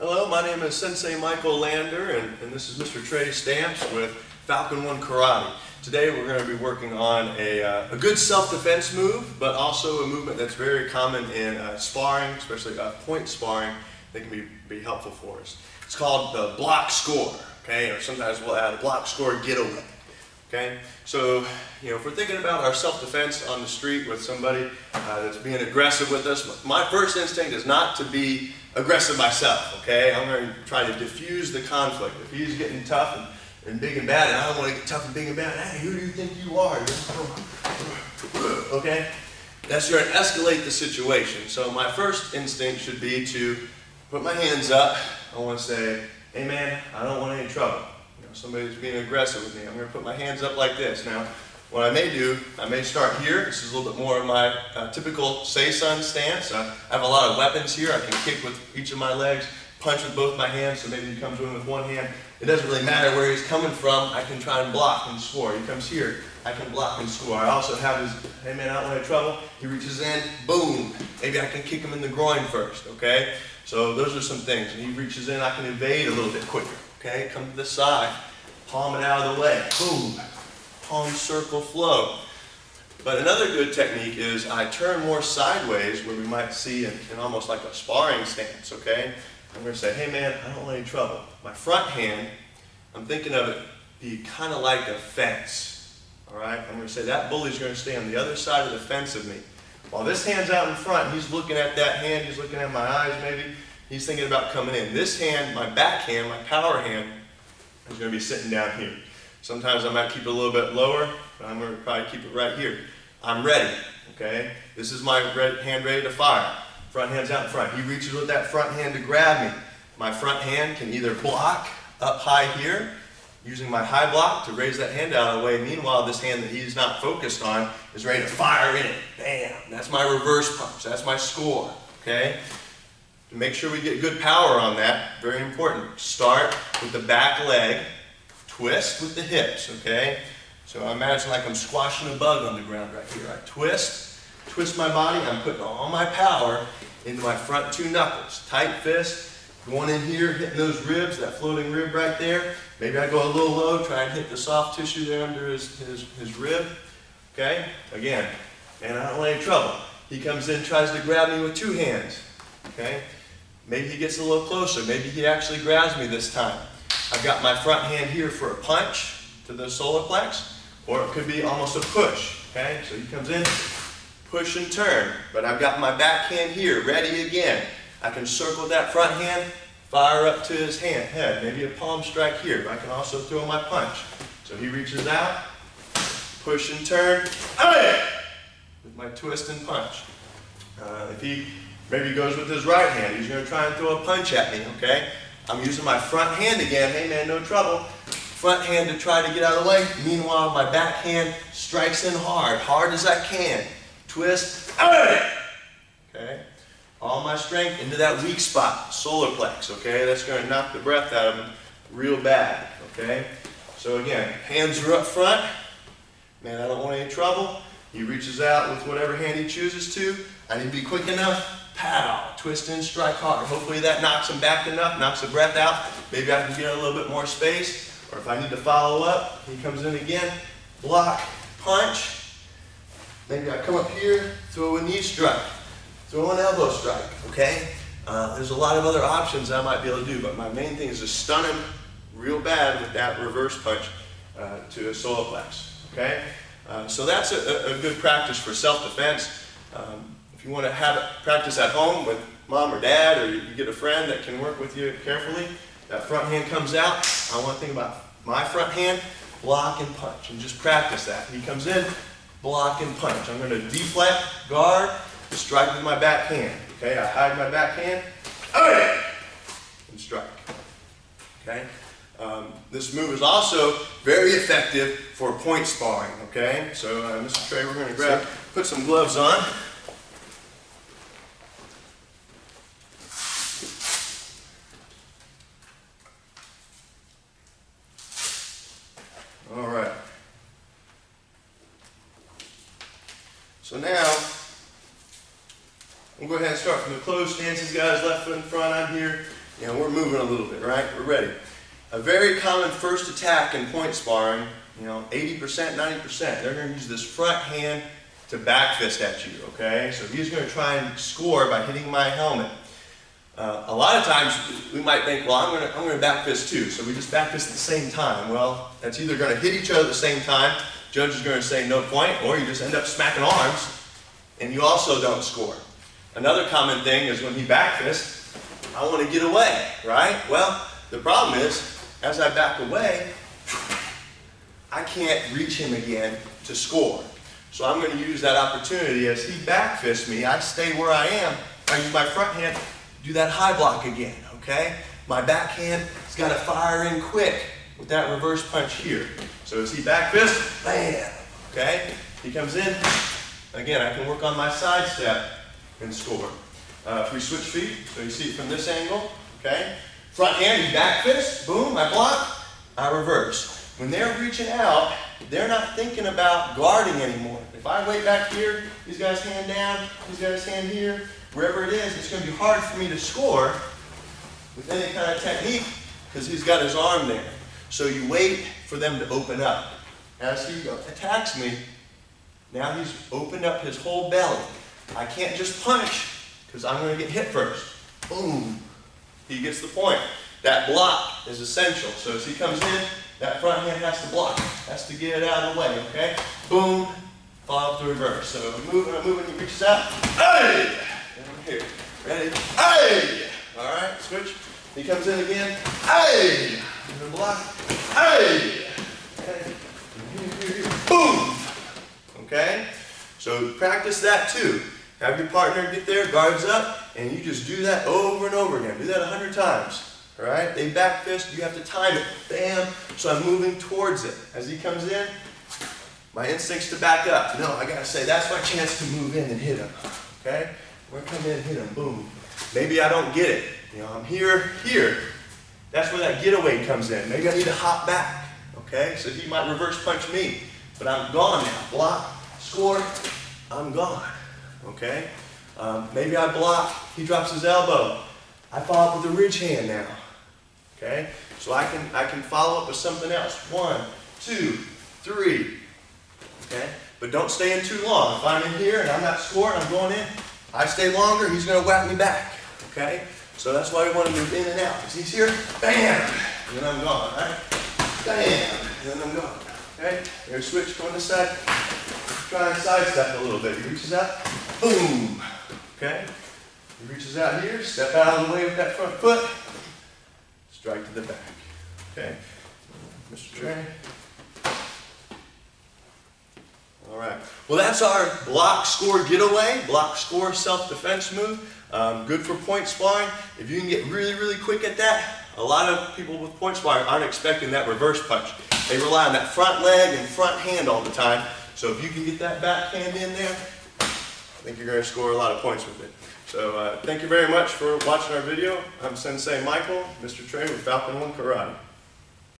Hello, my name is Sensei Michael Lander, and this is Mr. Trey Stamps with Falcon 1 Karate. Today we're going to be working on a good self-defense move, but also a movement that's very common in sparring, especially point sparring, that can be helpful for us. It's called the block score, okay? Or sometimes we'll add a block score getaway, okay? So, if we're thinking about our self-defense on the street with somebody that's being aggressive with us, my first instinct is not to be aggressive myself, okay? I'm going to try to diffuse the conflict. If he's getting tough and big and bad, and I don't want to get tough and big and bad, hey, who do you think you are? Okay? That's going to escalate the situation. So my first instinct should be to put my hands up. I want to say, hey man, I don't want any trouble. Somebody's being aggressive with me. I'm going to put my hands up like this. Now, what I may do, I may start here. This is a little bit more of my typical say-son stance. I have a lot of weapons here. I can kick with each of my legs, punch with both my hands, so maybe he comes in with one hand. It doesn't really matter where he's coming from. I can try and block and score. He comes here. I can block and score. I also have his, hey man, I don't want any trouble. He reaches in, boom. Maybe I can kick him in the groin first, okay? So those are some things. And he reaches in, I can evade a little bit quicker, okay? Come to the side, palm it out of the way, boom. Palm circle flow. But another good technique is I turn more sideways, where we might see in almost like a sparring stance, okay? I'm going to say, hey man, I don't want any trouble. My front hand, I'm thinking of it be kind of like a fence, all right? I'm going to say that bully's going to stay on the other side of the fence of me. While this hand's out in front, he's looking at that hand, he's looking at my eyes maybe, he's thinking about coming in. This hand, my back hand, my power hand, is going to be sitting down here. Sometimes I might keep it a little bit lower, but I'm going to probably keep it right here. I'm ready, okay? This is my hand ready to fire. Front hand's out in front. He reaches with that front hand to grab me. My front hand can either block up high here, using my high block to raise that hand out of the way. Meanwhile, this hand that he's not focused on is ready to fire in it. Bam! That's my reverse punch. That's my score, okay? To make sure we get good power on that, very important. Start with the back leg. Twist with the hips, okay? So I imagine like I'm squashing a bug on the ground right here. I twist my body, I'm putting all my power into my front two knuckles. Tight fist, going in here, hitting those ribs, that floating rib right there. Maybe I go a little low, try and hit the soft tissue there under his rib, okay? Again, and I don't want any trouble. He comes in, tries to grab me with two hands, okay? Maybe he gets a little closer. Maybe he actually grabs me this time. I've got my front hand here for a punch to the solar plex, or it could be almost a push, okay? So he comes in, push and turn, but I've got my back hand here, ready again. I can circle that front hand, fire up to his head, maybe a palm strike here, but I can also throw my punch. So he reaches out, push and turn, with my twist and punch. If he maybe goes with his right hand, he's going to try and throw a punch at me, okay? I'm using my front hand again. Hey man, no trouble. Front hand to try to get out of the way. Meanwhile, my back hand strikes in hard as I can. Twist, okay? All my strength into that weak spot, solar plex, okay? That's going to knock the breath out of him real bad, okay? So again, hands are up front. Man, I don't want any trouble. He reaches out with whatever hand he chooses to. I need to be quick enough. Pow, twist in, strike hard. Hopefully that knocks him back enough, knocks the breath out. Maybe I can get a little bit more space. Or if I need to follow up, he comes in again, block, punch. Maybe I come up here, throw a knee strike, throw an elbow strike, okay? There's a lot of other options I might be able to do, but my main thing is to stun him real bad with that reverse punch to a solar plex, okay? So that's a good practice for self-defense. If you want to have it practice at home with mom or dad, or you get a friend that can work with you carefully, that front hand comes out. I want to think about my front hand, block and punch, and just practice that. He comes in, block and punch. I'm going to deflect, guard, strike with my back hand. Okay, I hide my back hand, and strike. Okay. This move is also very effective for point sparring. Okay, so Mr. Trey, we're going to put some gloves on. All right. So now, we'll go ahead and start from the closed stances, guys. Left foot in front, I'm here. You know, we're moving a little bit, right? We're ready. A very common first attack in point sparring, you know, 80%, 90%, they're going to use this front hand to back fist at you, okay? So he's going to try and score by hitting my helmet. A lot of times we might think, well, I'm going to back fist too, so we just back fist at the same time. Well, that's either going to hit each other at the same time, judge is going to say no point, or you just end up smacking arms, and you also don't score. Another common thing is when he back fists, I want to get away, right? Well, the problem is, as I back away, I can't reach him again to score. So I'm going to use that opportunity. As he back fists me, I stay where I am. I use my front hand, do that high block again, okay? My back hand has got to fire in quick with that reverse punch here. So as he back fists, bam, okay? He comes in, again, I can work on my side step and score. If we switch feet, so you see it from this angle, okay? Front hand, he back fist, boom, I block, I reverse. When they're reaching out, they're not thinking about guarding anymore. If I wait back here, he's got his hand down, he's got his hand here, wherever it is, it's going to be hard for me to score with any kind of technique because he's got his arm there. So you wait for them to open up. As he attacks me, now he's opened up his whole belly. I can't just punch because I'm going to get hit first. Boom. He gets the point. That block is essential. So as he comes in, that front hand has to block. Has to get it out of the way, okay? Boom. Follow up the reverse. So I'm moving, he reaches out. Hey! And I'm here. Ready? Hey! Alright, switch. He comes in again. Hey! And then block. Hey! Okay. Boom! Okay? So practice that too. Have your partner get there, guards up, and you just do that over and over again. Do that 100 times. All right? They back fist, you have to time it. Bam! So I'm moving towards it. As he comes in, my instinct's to back up. No, I gotta say, that's my chance to move in and hit him. Okay? We're gonna come in and hit him. Boom. Maybe I don't get it. You know, I'm here. That's where that getaway comes in. Maybe I need to hop back. Okay? So he might reverse punch me. But I'm gone now. Block, score, I'm gone. Okay? Maybe I block, he drops his elbow. I follow up with a ridge hand now. Okay? So I can follow up with something else. 1, 2, 3. Okay? But don't stay in too long. If I'm in here and I'm not scoring, I'm going in, I stay longer, he's going to whack me back. Okay? So that's why we want to move in and out. Because he's here, bam! And then I'm gone. Right? Bam! And then I'm gone. Okay? There's switch, go on this side. Try and sidestep a little bit. He reaches out, boom! Okay? He reaches out here, step out of the way with that front foot, strike to the back. Okay? Mr. Trey. All right. Well, that's our block, score, getaway, block, score, self-defense move. Good for point sparring. If you can get really, really quick at that, a lot of people with point sparring aren't expecting that reverse punch. They rely on that front leg and front hand all the time. So if you can get that back hand in there, I think you're going to score a lot of points with it. So thank you very much for watching our video. I'm Sensei Michael, Mr. Trey with Falcon 1 Karate.